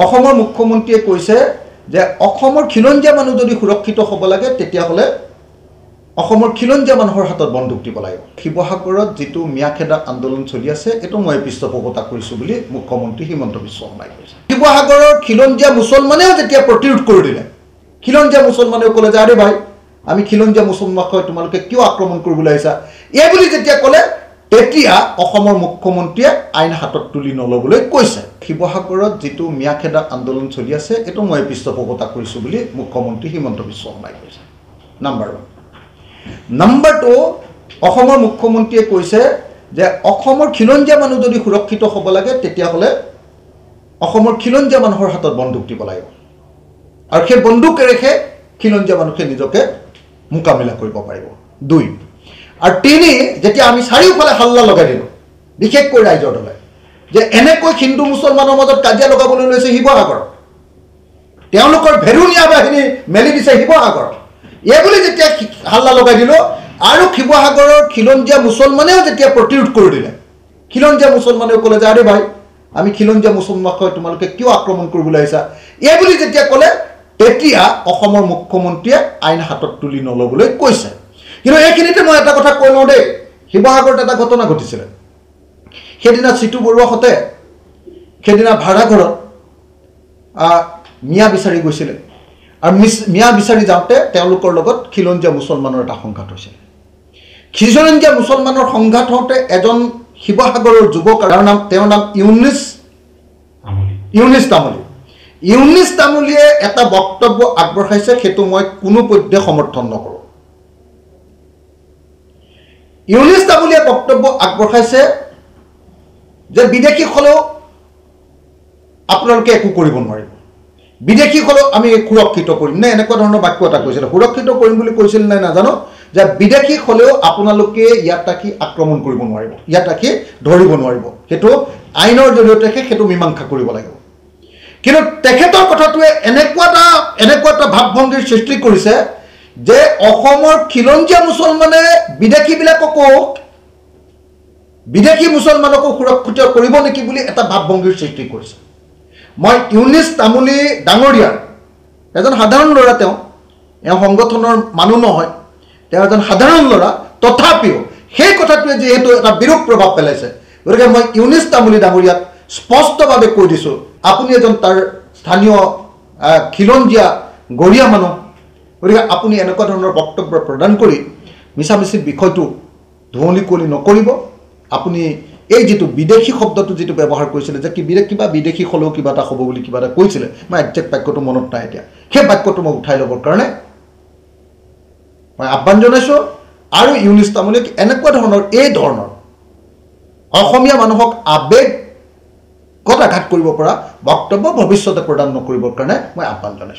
অসমৰ মুখ্যমন্ত্ৰীয়ে কৈছে যে অসমৰ খিলঞ্জীয়া মানুহ যদি সুৰক্ষিত হ'ব লাগে তেতিয়াহ'লে অসমৰ খিলঞ্জীয়া মানুহৰ হাতত বন্দুক দিব লাগিব। শিৱসাগৰত যিটো মিয়াখেদা আন্দোলন চলি আছে এইটো মই পৃষ্ঠপোষকতা কৰিছোঁ বুলি মুখ্যমন্ত্ৰী হিমন্ত বিশ্ব শৰ্মাই কৈছে। শিৱসাগৰৰ খিলঞ্জীয়া মুছলমানেও যেতিয়া প্ৰতিৰোধ কৰি দিলে, খিলঞ্জীয়া মুছলমানেও ক'লে যে আৰে ভাই আমি খিলঞ্জীয়া মুছলমানক তোমালোকে কিয় আক্ৰমণ কৰিবলৈ আহিছা এই বুলি যেতিয়া ক'লে তেতিয়া অসমৰ মুখ্যমন্ত্ৰীয়ে আইন হাতত তুলি নল'বলৈ কৈছে। শিৱসাগৰত যিটো মিয়াখেদা আন্দোলন চলি আছে এইটো মই পৃষ্ঠপোষকতা কৰিছোঁ বুলি মুখ্যমন্ত্ৰী হিমন্ত বিশ্ব শৰ্মাই কৈছে। নাম্বাৰ 1। নাম্বাৰ 2, অসমৰ মুখ্যমন্ত্ৰীয়ে কৈছে যে অসমৰ খিলঞ্জীয়া মানুহ যদি সুৰক্ষিত হ'ব লাগে তেতিয়াহ'লে অসমৰ খিলঞ্জীয়া মানুহৰ হাতত বন্দুক দিব লাগিব আৰু সেই বন্দুকেৰেহে খিলঞ্জীয়া মানুহে নিজকে মোকাবিলা কৰিব পাৰিব। 2 আৰু 3, যেতিয়া আমি চাৰিওফালে হাল্লা লগাই দিলোঁ বিশেষকৈ ৰাইজৰ দলে যে এনেকৈ হিন্দু মুছলমানৰ মাজত কাজিয়া লগাবলৈ লৈছে শিৱসাগৰ, তেওঁলোকৰ ভেৰুনীয়া বাহিনী মেলি দিছে শিৱসাগৰ, এই বুলি যেতিয়া হাল্লা লগাই দিলোঁ আৰু শিৱসাগৰৰ খিলঞ্জীয়া মুছলমানেও যেতিয়া প্ৰতিৰোধ কৰি দিলে, খিলঞ্জীয়া মুছলমানেও ক'লে যে আৰে ভাই আমি খিলঞ্জীয়া মুছলমানক তোমালোকে কিয় আক্ৰমণ কৰিবলৈ আহিছা এই বুলি যেতিয়া ক'লে তেতিয়া অসমৰ মুখ্যমন্ত্ৰীয়ে আইন হাতত তুলি নল'বলৈ কৈছে। কিন্তু এইখিনিতে মই এটা কথা কৈ লওঁ দেই, শিৱসাগৰত এটা ঘটনা ঘটিছিলে। সেইদিনা চিটু বৰুৱাহঁতে সেইদিনা ভাড়াঘৰত মিয়া বিচাৰি গৈছিলে আৰু মিয়া বিচাৰি যাওঁতে তেওঁলোকৰ লগত খিলঞ্জীয়া মুছলমানৰ এটা সংঘাত হৈছিল। খিলঞ্জীয়া মুছলমানৰ সংঘাত হওঁতে এজন শিৱসাগৰৰ যুৱক, তেওঁৰ নাম ইউনিছ তামুলী। ইউনিছ তামুলীয়ে এটা বক্তব্য আগবঢ়াইছে, সেইটো মই কোনোপধ্যে সমৰ্থন নকৰোঁ। ইউনিছ তামুলীয়ে বক্তব্য আগবঢ়াইছে যে বিদেশী হ'লেও আপোনালোকে একো কৰিব নোৱাৰিব, বিদেশী হ'লেও আমি সুৰক্ষিত কৰিম নে এনেকুৱা ধৰণৰ বাক্য এটা কৈছিলে। সুৰক্ষিত কৰিম বুলি কৈছিল নে নাজানো, যে বিদেশী হ'লেও আপোনালোকে ইয়াত থাকি আক্ৰমণ কৰিব নোৱাৰিব, ইয়াত থাকি ধৰিব নোৱাৰিব, সেইটো আইনৰ জৰিয়তেহে সেইটো মীমাংসা কৰিব লাগিব। কিন্তু তেখেতৰ কথাটোৱে এনেকুৱা এটা ভাৱভংগীৰ সৃষ্টি কৰিছে যে অসমৰ খিলঞ্জীয়া মুছলমানে বিদেশী মুছলমানকো সুৰক্ষিত কৰিব নেকি বুলি এটা ভাৱভংগীৰ সৃষ্টি কৰিছে। মই ইউনিছ তামুলী ডাঙৰীয়াৰ এজন সাধাৰণ ল'ৰা, তেওঁ সংগঠনৰ মানুহ নহয়, তেওঁ এজন সাধাৰণ ল'ৰা, তথাপিও সেই কথাটোৱে যিহেতু এটা বিৰূপ প্ৰভাৱ পেলাইছে, গতিকে মই ইউনিছ তামুলী ডাঙৰীয়াক স্পষ্টভাৱে কৈ দিছোঁ, আপুনি এজন তাৰ স্থানীয় খিলঞ্জীয়া গৰীয়া মানুহ, গতিকে আপুনি এনেকুৱা ধৰণৰ বক্তব্য প্ৰদান কৰি মিছামিছি বিষয়টো ধুৱলি কুঁৱলি নকৰিব। আপুনি এই যিটো বিদেশী শব্দটো যিটো ব্যৱহাৰ কৰিছিলে যে কিবা বিদেশী হ'লেও কিবা এটা হ'ব বুলি কিবা এটা কৈছিলে, মই একজেক্ট বাক্যটো মনত নাই এতিয়া, সেই বাক্যটো মই উঠাই ল'বৰ কাৰণে মই আহ্বান জনাইছোঁ। আৰু ইউনিছ তামুলীক এনেকুৱা ধৰণৰ এই ধৰণৰ অসমীয়া মানুহক আৱেগত আঘাত কৰিব পৰা বক্তব্য ভৱিষ্যতে প্ৰদান নকৰিবৰ কাৰণে মই আহ্বান জনাইছোঁ।